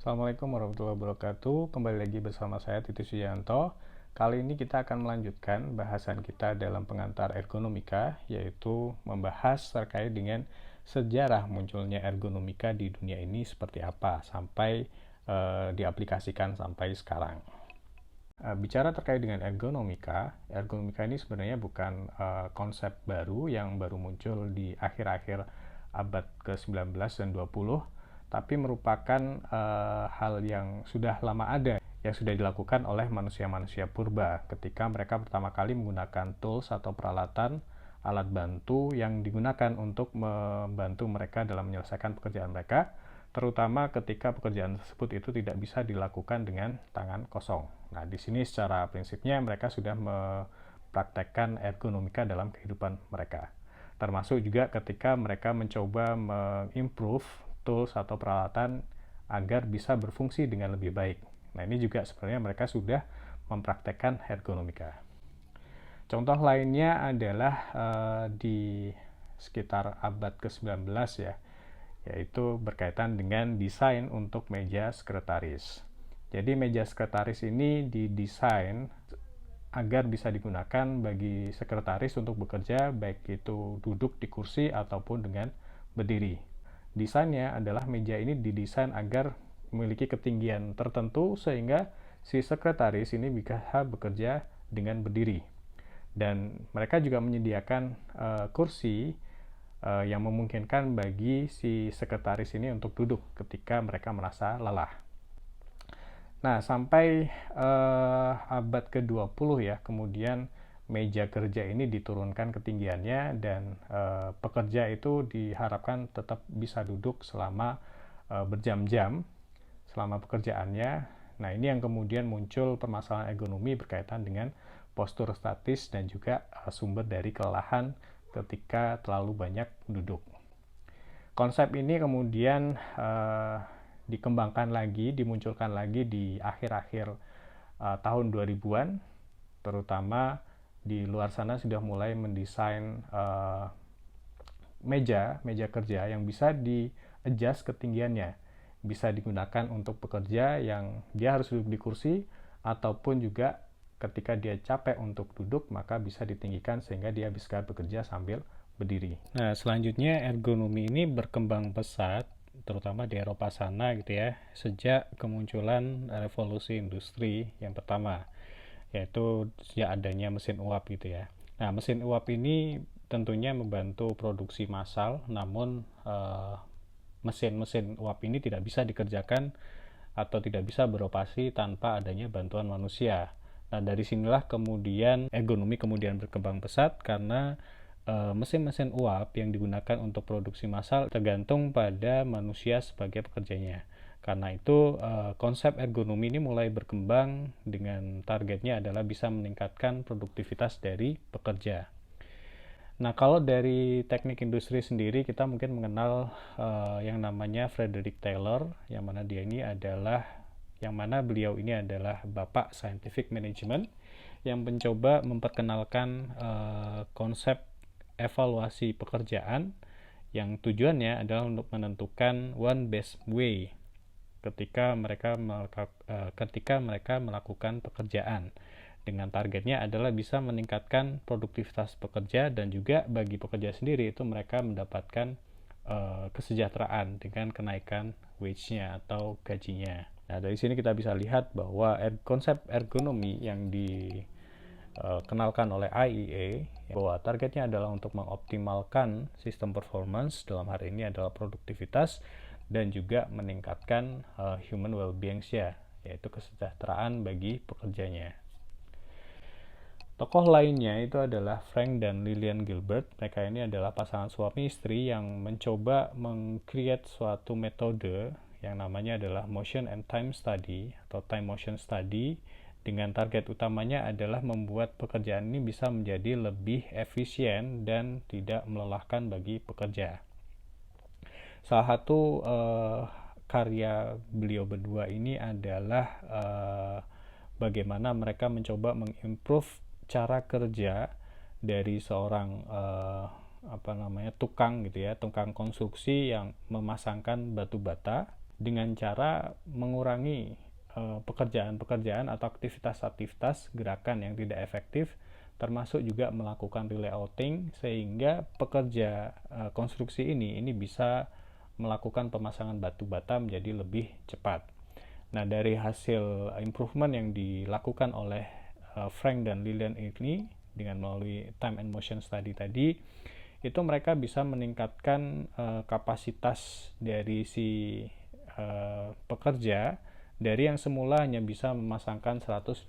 Assalamualaikum warahmatullahi wabarakatuh. Kembali lagi bersama saya Titi Suyanto. Kali ini kita akan melanjutkan bahasan kita dalam pengantar ergonomika, yaitu membahas terkait dengan sejarah munculnya ergonomika di dunia ini seperti apa sampai diaplikasikan sampai sekarang. Bicara terkait dengan ergonomika ini sebenarnya bukan konsep baru yang baru muncul di akhir-akhir abad ke-19 dan 20, tapi merupakan hal yang sudah lama ada, yang sudah dilakukan oleh manusia-manusia purba ketika mereka pertama kali menggunakan tools atau peralatan alat bantu yang digunakan untuk membantu mereka dalam menyelesaikan pekerjaan mereka, terutama ketika pekerjaan tersebut itu tidak bisa dilakukan dengan tangan kosong. Nah, di sini secara prinsipnya mereka sudah mempraktekkan ergonomika dalam kehidupan mereka. Termasuk juga ketika mereka mencoba mengimprove tools atau peralatan agar bisa berfungsi dengan lebih baik. Nah, ini juga sebenarnya mereka sudah mempraktekkan ergonomika. Contoh lainnya adalah di sekitar abad ke-19 ya, yaitu berkaitan dengan desain untuk meja sekretaris. Jadi meja sekretaris ini didesain agar bisa digunakan bagi sekretaris untuk bekerja, baik itu duduk di kursi ataupun dengan berdiri. Desainnya adalah meja ini didesain agar memiliki ketinggian tertentu sehingga si sekretaris ini bisa bekerja dengan berdiri. Dan mereka juga menyediakan kursi yang memungkinkan bagi si sekretaris ini untuk duduk ketika mereka merasa lelah. Nah, sampai abad ke-20 ya, kemudian meja kerja ini diturunkan ketinggiannya dan pekerja itu diharapkan tetap bisa duduk selama berjam-jam selama pekerjaannya. Nah, ini yang kemudian muncul permasalahan ergonomi berkaitan dengan postur statis dan juga sumber dari kelelahan ketika terlalu banyak duduk. Konsep ini kemudian dikembangkan lagi, dimunculkan lagi di akhir-akhir tahun 2000-an, terutama di luar sana sudah mulai mendesain meja kerja yang bisa di-adjust ketinggiannya. Bisa digunakan untuk pekerja yang dia harus duduk di kursi, ataupun juga ketika dia capek untuk duduk, maka bisa ditinggikan sehingga dia bisa bekerja sambil berdiri. Nah, selanjutnya ergonomi ini berkembang pesat, terutama di Eropa sana gitu ya, sejak kemunculan revolusi industri yang pertama, yaitu sejak adanya mesin uap gitu ya. Nah, mesin uap ini tentunya membantu produksi massal, namun mesin-mesin uap ini tidak bisa dikerjakan atau tidak bisa beroperasi tanpa adanya bantuan manusia. Nah, dari sinilah kemudian ergonomi kemudian berkembang pesat karena mesin-mesin uap yang digunakan untuk produksi massal tergantung pada manusia sebagai pekerjanya. Karena itu konsep ergonomi ini mulai berkembang dengan targetnya adalah bisa meningkatkan produktivitas dari pekerja. Nah, kalau dari teknik industri sendiri kita mungkin mengenal yang namanya Frederick Taylor, yang mana beliau ini adalah bapak scientific management yang mencoba memperkenalkan konsep evaluasi pekerjaan yang tujuannya adalah untuk menentukan one best way ketika mereka melakukan pekerjaan, dengan targetnya adalah bisa meningkatkan produktivitas pekerja dan juga bagi pekerja sendiri itu mereka mendapatkan kesejahteraan dengan kenaikan wage-nya atau gajinya. Nah, dari sini kita bisa lihat bahwa konsep ergonomi yang dikenalkan oleh IEA bahwa targetnya adalah untuk mengoptimalkan sistem performance, dalam hari ini adalah produktivitas, dan juga meningkatkan human well-being ya, yaitu kesejahteraan bagi pekerjanya. Tokoh lainnya itu adalah Frank dan Lillian Gilbert. Mereka ini adalah pasangan suami istri yang mencoba meng-create suatu metode yang namanya adalah motion and time study atau time motion study, dengan target utamanya adalah membuat pekerjaan ini bisa menjadi lebih efisien dan tidak melelahkan bagi pekerja. Salah satu karya beliau berdua ini adalah bagaimana mereka mencoba mengimprove cara kerja dari seorang tukang gitu ya, tukang konstruksi yang memasangkan batu bata dengan cara mengurangi pekerjaan-pekerjaan atau aktivitas-aktivitas gerakan yang tidak efektif, termasuk juga melakukan relayouting sehingga pekerja konstruksi ini bisa melakukan pemasangan batu bata menjadi lebih cepat. Nah, dari hasil improvement yang dilakukan oleh Frank dan Lilian ini dengan melalui time and motion study tadi, itu mereka bisa meningkatkan kapasitas dari si pekerja dari yang semula hanya bisa memasangkan 120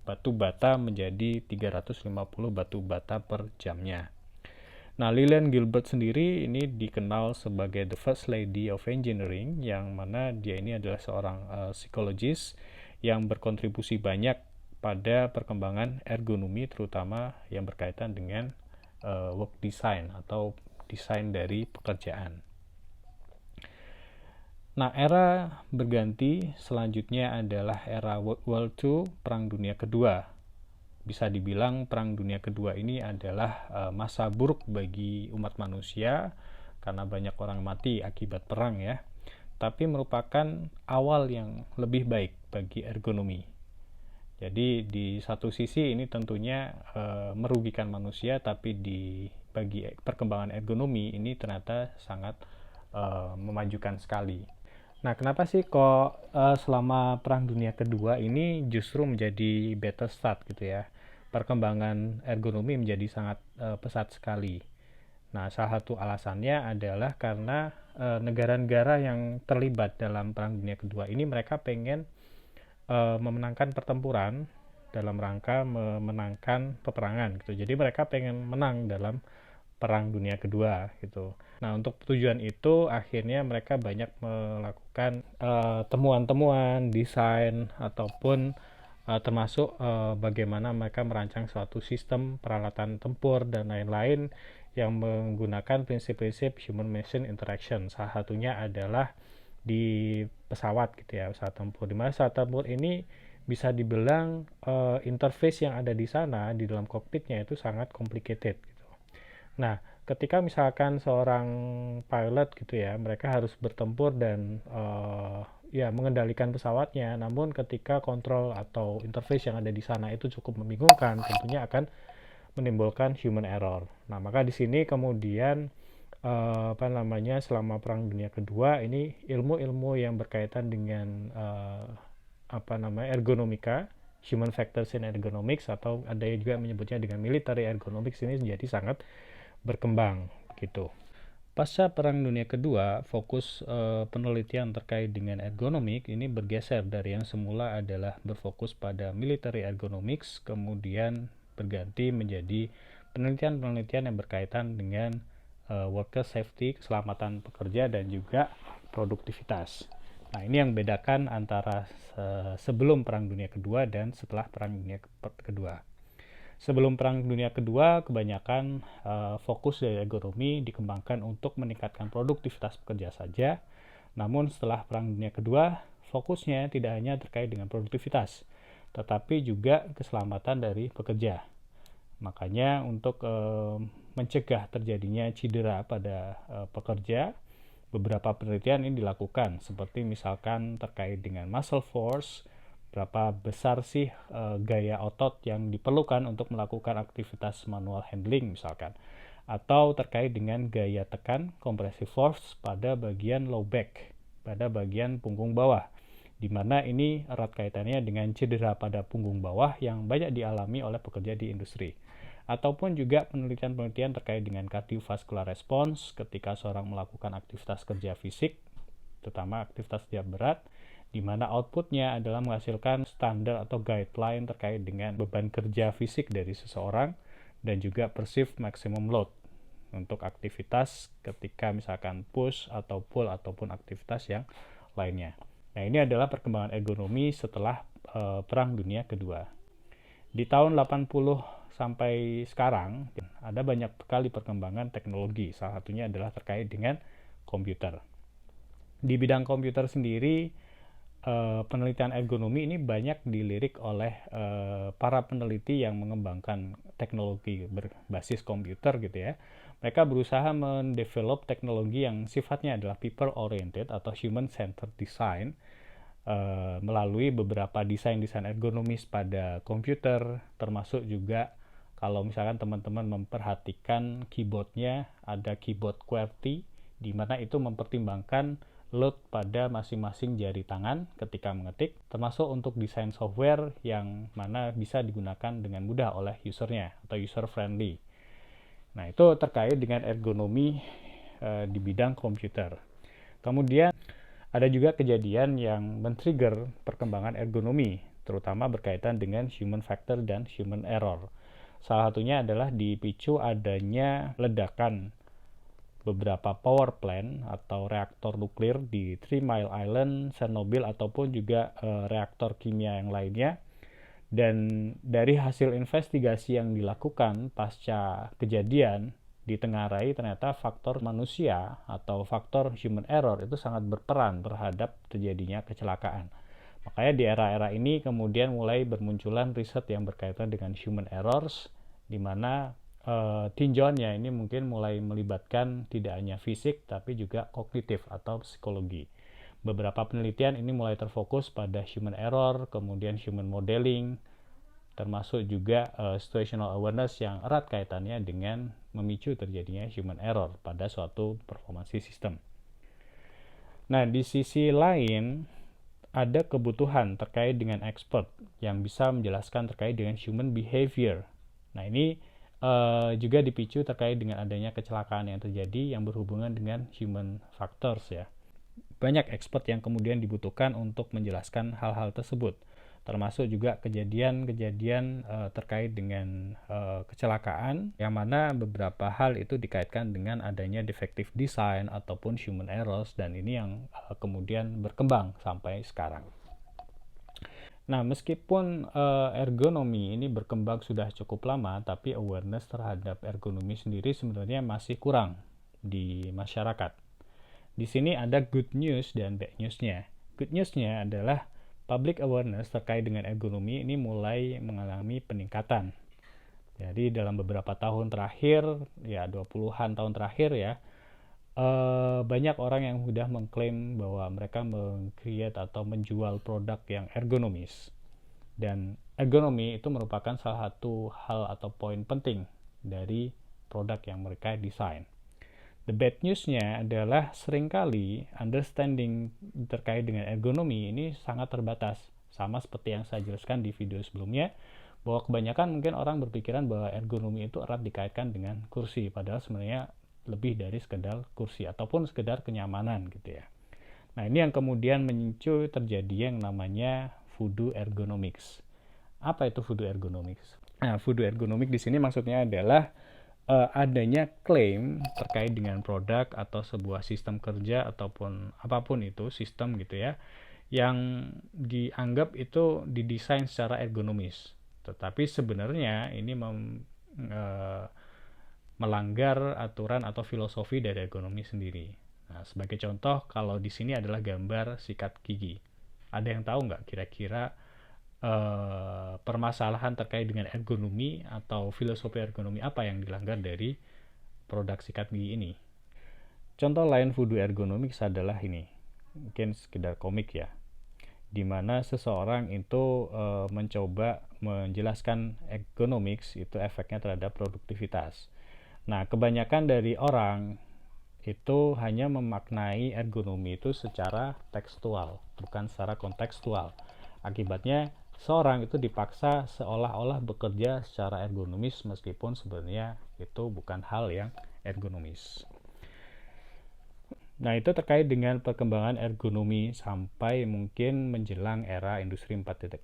batu bata menjadi 350 batu bata per jamnya. Nah, Lilian Gilbert sendiri ini dikenal sebagai the first lady of engineering, yang mana dia ini adalah seorang psikologis yang berkontribusi banyak pada perkembangan ergonomi, terutama yang berkaitan dengan work design atau desain dari pekerjaan. Nah, era berganti selanjutnya adalah era World War II, Perang Dunia Kedua. Bisa dibilang Perang Dunia Kedua ini adalah masa buruk bagi umat manusia karena banyak orang mati akibat perang ya. Tapi merupakan awal yang lebih baik bagi ergonomi. Jadi di satu sisi ini tentunya merugikan manusia, tapi bagi perkembangan ergonomi ini ternyata sangat memajukan sekali. Nah, kenapa sih kok selama Perang Dunia Kedua ini justru menjadi better start gitu ya? Perkembangan ergonomi menjadi sangat pesat sekali. Nah, salah satu alasannya adalah karena negara-negara yang terlibat dalam Perang Dunia Kedua ini mereka pengen memenangkan pertempuran dalam rangka memenangkan peperangan gitu. Jadi mereka pengen menang dalam Perang Dunia Kedua gitu. Nah, untuk tujuan itu akhirnya mereka banyak melakukan temuan-temuan, desain ataupun termasuk bagaimana mereka merancang suatu sistem peralatan tempur dan lain-lain yang menggunakan prinsip-prinsip human machine interaction. Salah satunya adalah di pesawat gitu ya, pesawat tempur. Di mana pesawat tempur ini bisa dibilang interface yang ada di sana di dalam kokpitnya itu sangat complicated gitu. Nah, ketika misalkan seorang pilot gitu ya, mereka harus bertempur dan ya mengendalikan pesawatnya, namun ketika kontrol atau interface yang ada di sana itu cukup membingungkan, tentunya akan menimbulkan human error. Nah, maka di sini kemudian selama Perang Dunia Kedua ini ilmu-ilmu yang berkaitan dengan ergonomika, human factors in ergonomics, atau ada juga menyebutnya dengan military ergonomics, ini menjadi sangat berkembang gitu. Pasca Perang Dunia Kedua, fokus penelitian terkait dengan ergonomik ini bergeser dari yang semula adalah berfokus pada military ergonomics, kemudian berganti menjadi penelitian-penelitian yang berkaitan dengan worker safety, keselamatan pekerja, dan juga produktivitas. Nah, ini yang membedakan antara sebelum Perang Dunia Kedua dan setelah Perang Dunia Kedua. Sebelum Perang Dunia Kedua, kebanyakan fokus dari ergonomi dikembangkan untuk meningkatkan produktivitas pekerja saja. Namun setelah Perang Dunia Kedua, fokusnya tidak hanya terkait dengan produktivitas, tetapi juga keselamatan dari pekerja. Makanya untuk mencegah terjadinya cedera pada pekerja, beberapa penelitian ini dilakukan, seperti misalkan terkait dengan muscle force, berapa besar sih gaya otot yang diperlukan untuk melakukan aktivitas manual handling misalkan, atau terkait dengan gaya tekan compressive force pada bagian low back, pada bagian punggung bawah, di mana ini erat kaitannya dengan cedera pada punggung bawah yang banyak dialami oleh pekerja di industri. Ataupun juga penelitian-penelitian terkait dengan cardiovascular response ketika seorang melakukan aktivitas kerja fisik, terutama aktivitas kerja berat, di mana outputnya adalah menghasilkan standar atau guideline terkait dengan beban kerja fisik dari seseorang dan juga perceived maximum load untuk aktivitas ketika misalkan push atau pull ataupun aktivitas yang lainnya. Nah, ini adalah perkembangan ergonomi setelah Perang Dunia Kedua. Di tahun 80 sampai sekarang ada banyak sekali perkembangan teknologi. Salah satunya adalah terkait dengan komputer. Di bidang komputer sendiri, penelitian ergonomi ini banyak dilirik oleh para peneliti yang mengembangkan teknologi berbasis komputer gitu ya. Mereka berusaha mendevelop teknologi yang sifatnya adalah people oriented atau human centered design melalui beberapa desain-desain ergonomis pada komputer, termasuk juga kalau misalkan teman-teman memperhatikan keyboardnya, ada keyboard QWERTY, di mana itu mempertimbangkan load pada masing-masing jari tangan ketika mengetik, termasuk untuk desain software yang mana bisa digunakan dengan mudah oleh usernya atau user friendly. Nah, itu terkait dengan ergonomi di bidang komputer. Kemudian ada juga kejadian yang men-trigger perkembangan ergonomi, terutama berkaitan dengan human factor dan human error. Salah satunya adalah dipicu adanya ledakan beberapa power plant atau reaktor nuklir di Three Mile Island, Chernobyl, ataupun juga reaktor kimia yang lainnya. Dan dari hasil investigasi yang dilakukan pasca kejadian, ditengarai ternyata faktor manusia atau faktor human error itu sangat berperan terhadap terjadinya kecelakaan. Makanya di era-era ini kemudian mulai bermunculan riset yang berkaitan dengan human errors, di mana tinjauannya ini mungkin mulai melibatkan tidak hanya fisik tapi juga kognitif atau psikologi. Beberapa penelitian ini mulai terfokus pada human error, kemudian human modeling, termasuk juga situational awareness yang erat kaitannya dengan memicu terjadinya human error pada suatu performance system. Nah, di sisi lain ada kebutuhan terkait dengan expert yang bisa menjelaskan terkait dengan human behavior. Nah, ini juga dipicu terkait dengan adanya kecelakaan yang terjadi yang berhubungan dengan human factors ya. Banyak expert yang kemudian dibutuhkan untuk menjelaskan hal-hal tersebut, termasuk juga kejadian-kejadian terkait dengan kecelakaan yang mana beberapa hal itu dikaitkan dengan adanya defective design ataupun human errors, dan ini yang kemudian berkembang sampai sekarang. Nah, meskipun ergonomi ini berkembang sudah cukup lama, tapi awareness terhadap ergonomi sendiri sebenarnya masih kurang di masyarakat. Di sini ada good news dan bad newsnya. Good newsnya adalah public awareness terkait dengan ergonomi ini mulai mengalami peningkatan. Jadi dalam beberapa tahun terakhir, ya 20-an tahun terakhir ya, banyak orang yang sudah mengklaim bahwa mereka meng-create atau menjual produk yang ergonomis. Dan ergonomi itu merupakan salah satu hal atau poin penting dari produk yang mereka desain. The bad news-nya adalah seringkali understanding terkait dengan ergonomi ini sangat terbatas. Sama seperti yang saya jelaskan di video sebelumnya, bahwa kebanyakan mungkin orang berpikiran bahwa ergonomi itu erat dikaitkan dengan kursi, padahal sebenarnya lebih dari sekedar kursi ataupun sekedar kenyamanan gitu ya. Nah, ini yang kemudian memicu terjadi yang namanya voodoo ergonomics. Apa itu voodoo ergonomics? Nah, voodoo ergonomics di sini maksudnya adalah adanya klaim terkait dengan produk atau sebuah sistem kerja ataupun apapun itu sistem gitu ya, yang dianggap itu didesain secara ergonomis, tetapi sebenarnya ini melanggar aturan atau filosofi dari ergonomi sendiri. Nah, sebagai contoh, kalau di sini adalah gambar sikat gigi. Ada yang tahu nggak kira-kira permasalahan terkait dengan ergonomi atau filosofi ergonomi apa yang dilanggar dari produk sikat gigi ini? Contoh lain voodoo ergonomics adalah ini, mungkin sekedar komik ya, di mana seseorang itu mencoba menjelaskan ergonomics itu efeknya terhadap produktivitas. Nah, kebanyakan dari orang itu hanya memaknai ergonomi itu secara tekstual, bukan secara kontekstual. Akibatnya seorang itu dipaksa seolah-olah bekerja secara ergonomis meskipun sebenarnya itu bukan hal yang ergonomis. Nah, itu terkait dengan perkembangan ergonomi sampai mungkin menjelang era industri 4.0.